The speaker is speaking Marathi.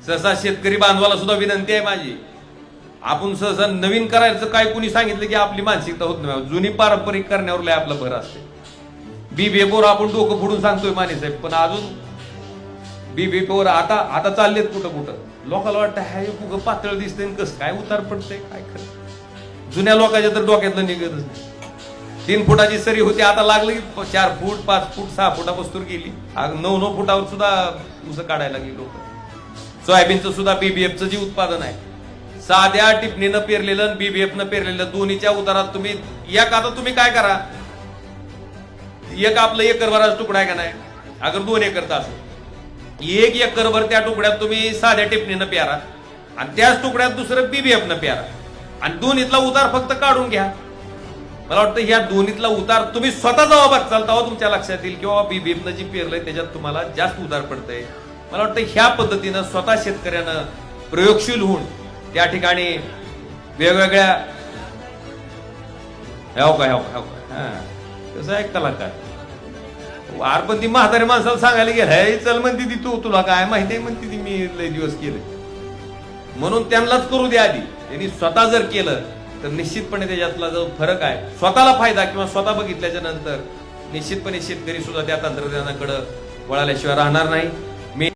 सहसा शेतकरी बांधवाला सुद्धा विनंती आहे माझी, आपण सहसा नवीन करायचं काय कुणी सांगितलं की आपली मानसिकता होत नाही, जुनी पारंपरिक करण्यावर लय आपला भर असते. बीबीएफवर आपण डोकं फोडून सांगतोय माने साहेब, पण अजून बीबीएफवर आता चाललेत कुठं लोकांना वाटतं हाय कुठं पातळ दिसतंय, कसं काय उतार पडतंय काय खरं. जुन्या लोकांच्या तर डोक्यातलं निघतच नाही. 3 फुटाची सरी होती, आता लागली 4 फूट 5 फूट 6 फुटापासून गेली, 9 फुटावर सुद्धा ऊस काढायला लागली लोक. सोयाबीनचं सुद्धा बीबीएफचं जे उत्पादन आहे, साध्या टिपणीनं पेरलेलं बीबीएफनं पेरलेलं दोन्हीच्या उतारात तुम्ही आता तुम्ही काय करा, एक आपलं एकरभराचा तुकडा आहे का नाही, अगर 2 एकरचा असेल 1 एकरभर त्या तुकड्यात तुम्ही साध्या टिपणीनं प्यारा आणि त्याच तुकड्यात दुसरं बीबीएफनं प्यारा आणि दोन्हीतला उतार फक्त काढून घ्या. मला वाटतं ह्या दोन्हीतला उतार तुम्ही स्वतः जेव्हा बघचाल तेव्हा तुमच्या लक्षात येईल किंवा बीबीएफनं जी पेरलंय त्याच्यात तुम्हाला जास्त उतार पडतंय. मला वाटतं ह्या पद्धतीनं स्वतः शेतकऱ्यानं प्रयोगशील होऊन त्या ठिकाणी वेगवेगळ्या कसं आहे कलाकार वारपंथी म्हातारे माणसाला सांगायला गेलं हे चल म्हणते ती तुला काय माहिती आहे म्हणते ती मी लय दिवस केले म्हणून त्यांनाच करू दे आधी. त्यांनी स्वतः जर केलं तर निश्चितपणे त्याच्यातला जो फरक आहे स्वतःला फायदा किंवा स्वतः बघितल्याच्या नंतर निश्चितपणे शेतकरी सुद्धा त्या तंत्रज्ञानाकडे वळाल्याशिवाय राहणार नाही.